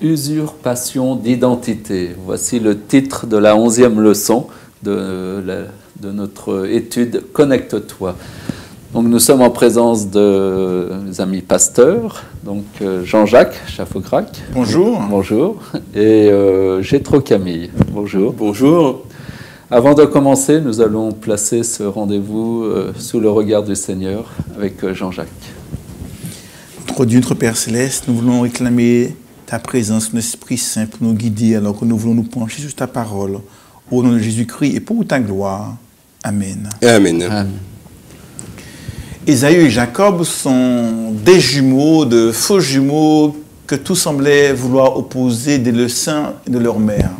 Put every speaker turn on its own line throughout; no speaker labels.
Usurpation d'identité. Voici le titre de la 11e leçon de notre étude Connecte-toi. Donc nous sommes en présence des amis pasteurs, donc Jean-Jacques Chaffaucrac.
Bonjour.
Bonjour. Et Gétro Camille. Bonjour.
Bonjour.
Avant de commencer, nous allons placer ce rendez-vous sous le regard du Seigneur avec Jean-Jacques.
Notre Dieu, notre Père Céleste, nous voulons réclamer ta présence, ton Esprit Saint pour nous guider alors que nous voulons nous pencher sur ta parole. Au nom de Jésus-Christ et pour ta gloire. Amen.
Amen.
Amen.
Ésaü et Jacob sont des jumeaux, de faux jumeaux que tout semblait vouloir opposer dès le sein de leur mère.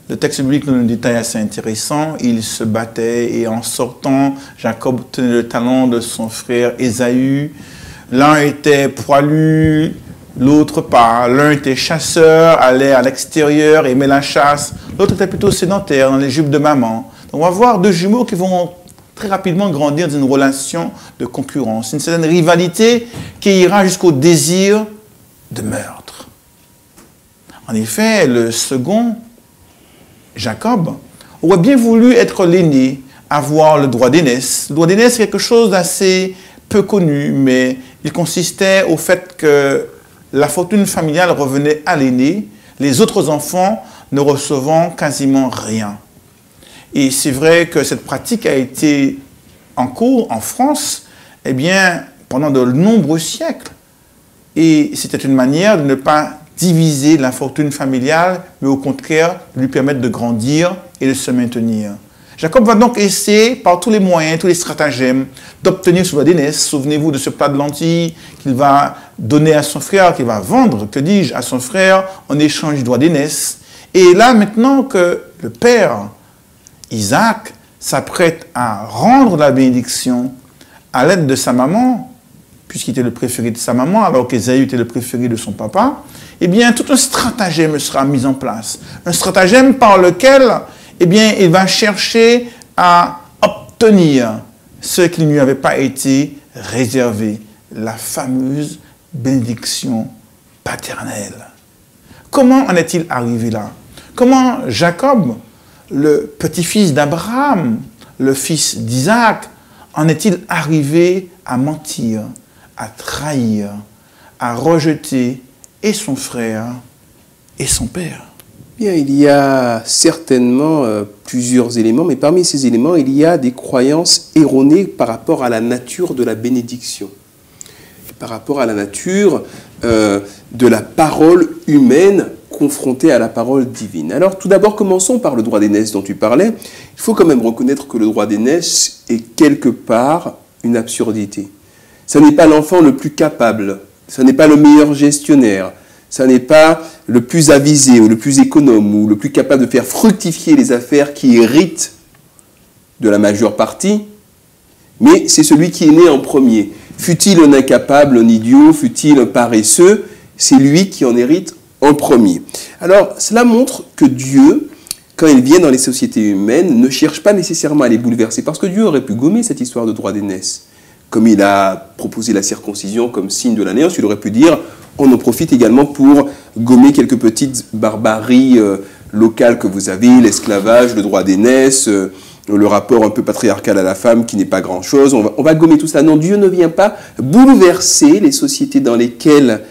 Le texte biblique nous donne un détail assez intéressant. Ils se battaient et en sortant, Jacob tenait le talon de son frère Ésaü. L'un était poilu, l'autre pas. L'un était chasseur, allait à l'extérieur, aimait la chasse. L'autre était plutôt sédentaire, dans les jupes de maman. Donc on va voir deux jumeaux qui vont très rapidement grandir dans une relation de concurrence. Une certaine rivalité qui ira jusqu'au désir de meurtre. En effet, le second, Jacob, aurait bien voulu être l'aîné, avoir le droit d'aînesse. Le droit d'aînesse, c'est quelque chose d'assez peu connu, mais il consistait au fait que la fortune familiale revenait à l'aîné, les autres enfants ne recevant quasiment rien. Et c'est vrai que cette pratique a été en cours en France, eh bien, pendant de nombreux siècles. Et c'était une manière de ne pas diviser la fortune familiale, mais au contraire, de lui permettre de grandir et de se maintenir. Jacob va donc essayer, par tous les moyens, tous les stratagèmes, d'obtenir ce droit d'aînesse. Souvenez-vous de ce plat de lentilles qu'il va donner à son frère, qu'il va vendre, que dis-je, à son frère, en échange du droit d'aînesse. Et là, maintenant que le père, Isaac, s'apprête à rendre la bénédiction à l'aide de sa maman, puisqu'il était le préféré de sa maman, alors qu'Ésaü était le préféré de son papa, eh bien, tout un stratagème sera mis en place. Un stratagème par lequel, eh bien, il va chercher à obtenir ce qui ne lui avait pas été réservé, la fameuse bénédiction paternelle. Comment en est-il arrivé là? Comment Jacob, le petit-fils d'Abraham, le fils d'Isaac, en est-il arrivé à mentir, à trahir, à rejeter et son frère et son père?
Bien, il y a certainement plusieurs éléments, mais parmi ces éléments, il y a des croyances erronées par rapport à la nature de la bénédiction, par rapport à la nature de la parole humaine confrontée à la parole divine. Alors, tout d'abord, commençons par le droit d'aînesse dont tu parlais. Il faut quand même reconnaître que le droit d'aînesse est quelque part une absurdité. Ce n'est pas l'enfant le plus capable, ce n'est pas le meilleur gestionnaire, ce n'est pas le plus avisé ou le plus économe ou le plus capable de faire fructifier les affaires qui héritent de la majeure partie, mais c'est celui qui est né en premier. Fût-il un incapable, un idiot, fût-il un paresseux, c'est lui qui en hérite en premier. Alors, cela montre que Dieu, quand il vient dans les sociétés humaines, ne cherche pas nécessairement à les bouleverser, parce que Dieu aurait pu gommer cette histoire de droit d'aînesse. Comme il a proposé la circoncision comme signe de l'alliance, il aurait pu dire on en profite également pour gommer quelques petites barbaries locales que vous avez, l'esclavage, le droit d'aînesse, le rapport un peu patriarcal à la femme qui n'est pas grand-chose. On va gommer tout ça. Non, Dieu ne vient pas bouleverser les sociétés dans lesquelles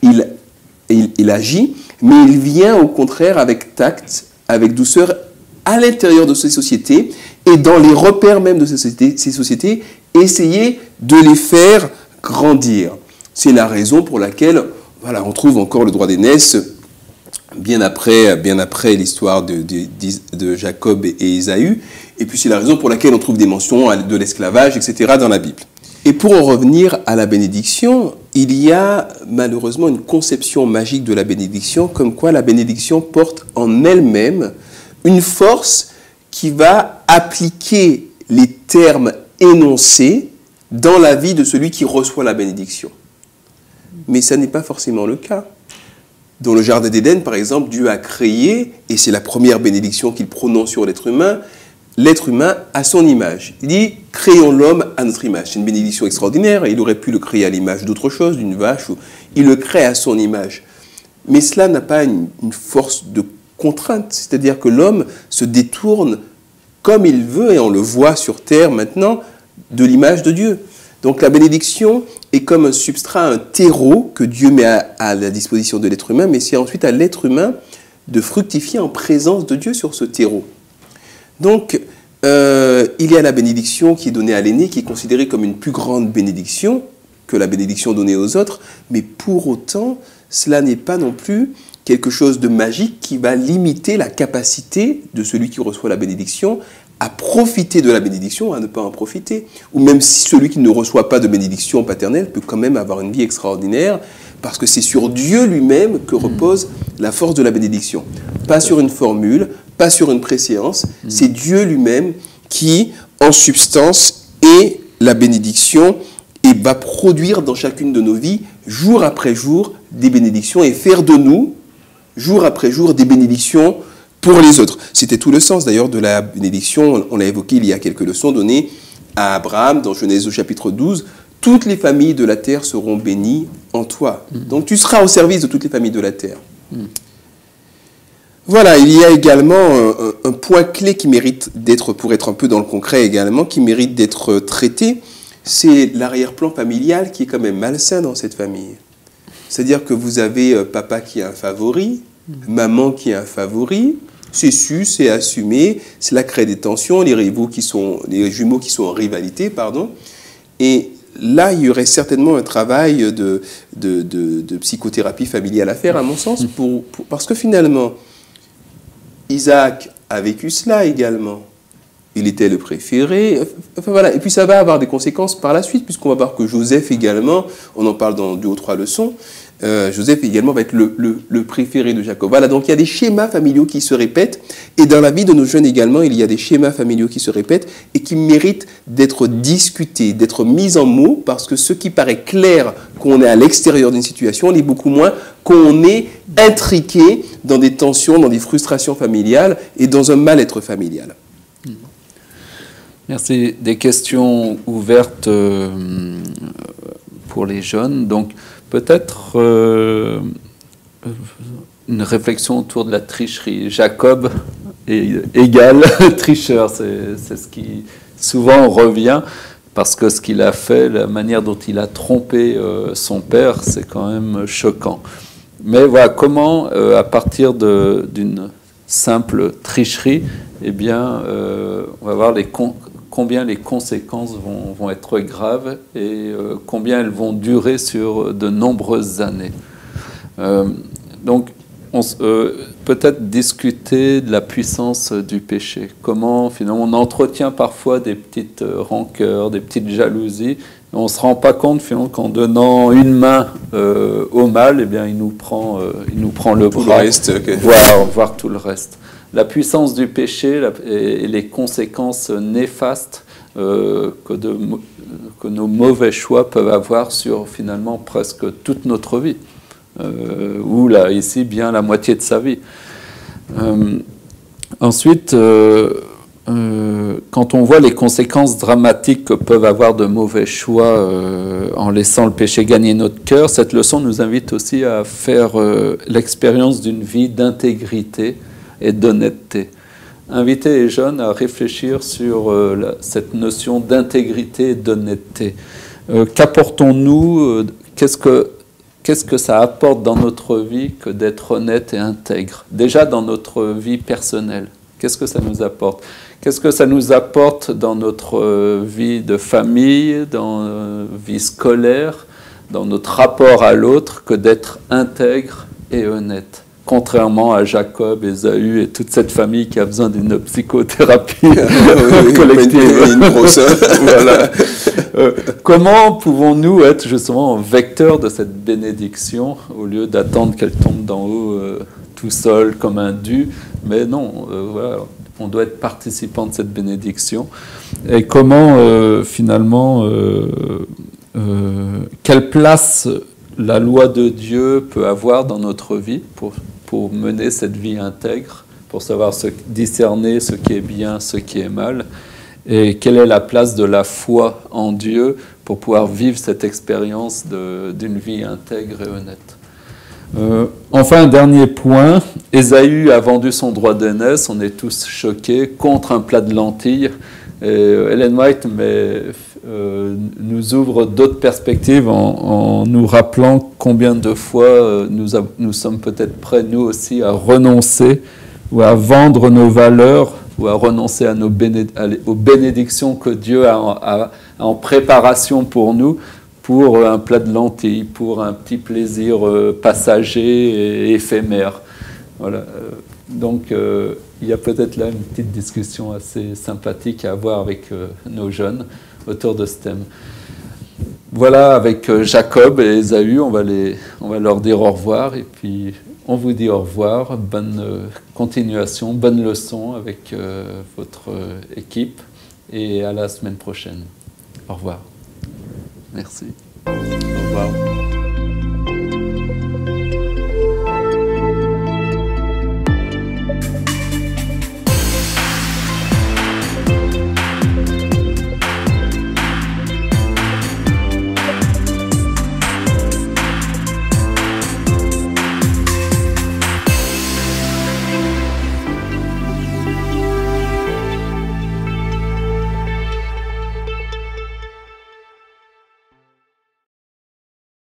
il agit, mais il vient au contraire avec tact, avec douceur, à l'intérieur de ces sociétés et dans les repères même de ces sociétés, essayer de les faire grandir. C'est la raison pour laquelle, voilà, on trouve encore le droit d'aînesse bien après l'histoire de Jacob et Ésaü. Et puis c'est la raison pour laquelle on trouve des mentions de l'esclavage, etc. dans la Bible. Et pour en revenir à la bénédiction, il y a malheureusement une conception magique de la bénédiction, comme quoi la bénédiction porte en elle-même une force qui va appliquer les termes énoncés dans la vie de celui qui reçoit la bénédiction. Mais ça n'est pas forcément le cas. Dans le Jardin d'Éden, par exemple, Dieu a créé, et c'est la première bénédiction qu'il prononce sur l'être humain à son image. Il dit « Créons l'homme à notre image ». C'est une bénédiction extraordinaire, et il aurait pu le créer à l'image d'autre chose, d'une vache, ou il le crée à son image. mais cela n'a pas une force de contrainte, c'est-à-dire que l'homme se détourne comme il veut, et on le voit sur terre maintenant, de l'image de Dieu. Donc la bénédiction est comme un substrat, un terreau que Dieu met à la disposition de l'être humain, mais c'est ensuite à l'être humain de fructifier en présence de Dieu sur ce terreau. Donc il y a la bénédiction qui est donnée à l'aîné, qui est considérée comme une plus grande bénédiction que la bénédiction donnée aux autres, mais pour autant, cela n'est pas non plus quelque chose de magique qui va limiter la capacité de celui qui reçoit la bénédiction à profiter de la bénédiction, à ne pas en profiter. Ou même si celui qui ne reçoit pas de bénédiction paternelle peut quand même avoir une vie extraordinaire, parce que c'est sur Dieu lui-même que repose la force de la bénédiction. Pas sur une formule, pas sur une préséance, c'est Dieu lui-même qui, en substance, est la bénédiction et va produire dans chacune de nos vies, jour après jour, des bénédictions et faire de nous, jour après jour, des bénédictions pour les autres. C'était tout le sens d'ailleurs de la bénédiction, on l'a évoqué il y a quelques leçons données à Abraham dans Genèse au chapitre 12, toutes les familles de la terre seront bénies en toi. Donc tu seras au service de toutes les familles de la terre. Voilà, il y a également un point clé qui mérite d'être, pour être un peu dans le concret également, qui mérite d'être traité, c'est l'arrière-plan familial qui est quand même malsain dans cette famille. C'est-à-dire que vous avez papa qui est un favori, maman qui est un favori, c'est su, c'est assumé, cela crée des tensions, les jumeaux qui sont en rivalité, pardon. Et là, il y aurait certainement un travail de psychothérapie familiale à faire, à mon sens, parce que finalement, Isaac a vécu cela également. Il était le préféré. Enfin, voilà. Et puis ça va avoir des conséquences par la suite, puisqu'on va voir que Joseph également, on en parle dans 2 ou 3 leçons, Joseph également va être le préféré de Jacob. Voilà, donc il y a des schémas familiaux qui se répètent, et dans la vie de nos jeunes également, il y a des schémas familiaux qui se répètent et qui méritent d'être discutés, d'être mis en mots, parce que ce qui paraît clair qu'on est à l'extérieur d'une situation, l'est beaucoup moins qu'on est intriqué dans des tensions, dans des frustrations familiales et dans un mal-être familial.
Merci. Des questions ouvertes pour les jeunes. Donc, peut-être une réflexion autour de la tricherie. Jacob égale tricheur. C'est ce qui souvent revient, parce que ce qu'il a fait, la manière dont il a trompé son père, c'est quand même choquant. Mais voilà, comment, à partir d'une simple tricherie, eh bien, on va voir combien les conséquences vont être graves et combien elles vont durer sur de nombreuses années. Donc, peut-être discuter de la puissance du péché. Comment, finalement, on entretient parfois des petites rancœurs, des petites jalousies. On ne se rend pas compte, finalement, qu'en donnant une main au mal, eh bien, il nous prend le bras.
Tout le reste, okay.
Voir tout le reste. La puissance du péché et les conséquences néfastes que nos mauvais choix peuvent avoir sur, finalement, presque toute notre vie. Ou là, ici, bien la moitié de sa vie. Ensuite, quand on voit les conséquences dramatiques que peuvent avoir de mauvais choix en laissant le péché gagner notre cœur, cette leçon nous invite aussi à faire l'expérience d'une vie d'intégrité et d'honnêteté. Inviter les jeunes à réfléchir sur cette notion d'intégrité et d'honnêteté. Qu'apportons-nous, qu'est-ce que ça apporte dans notre vie que d'être honnête et intègre? Déjà dans notre vie personnelle, qu'est-ce que ça nous apporte? Qu'est-ce que ça nous apporte dans notre vie de famille, dans notre vie scolaire, dans notre rapport à l'autre, que d'être intègre et honnête? Contrairement à Jacob, Ésaü et toute cette famille qui a besoin d'une psychothérapie collective. Voilà. Comment pouvons-nous être justement vecteurs de cette bénédiction au lieu d'attendre qu'elle tombe d'en haut tout seul comme un dû? Mais non, voilà, on doit être participant de cette bénédiction. Et comment finalement, quelle place la loi de Dieu peut avoir dans notre vie pour mener cette vie intègre, pour savoir discerner ce qui est bien, ce qui est mal, et quelle est la place de la foi en Dieu pour pouvoir vivre cette expérience d'une vie intègre et honnête. Enfin, un dernier point, Ésaü a vendu son droit d'aînesse, on est tous choqués, contre un plat de lentilles. Et Ellen White nous ouvre d'autres perspectives en nous rappelant combien de fois nous sommes peut-être prêts, nous aussi, à renoncer ou à vendre nos valeurs ou à renoncer à aux bénédictions que Dieu a en préparation pour nous, pour un plat de lentilles, pour un petit plaisir passager et éphémère. Voilà. Donc, il y a peut-être là une petite discussion assez sympathique à avoir avec nos jeunes autour de ce thème. Voilà, avec Jacob et Ésaü, on va leur dire au revoir, et puis on vous dit au revoir. Bonne continuation, bonne leçon avec votre équipe, et à la semaine prochaine. Au revoir. Merci.
Au revoir.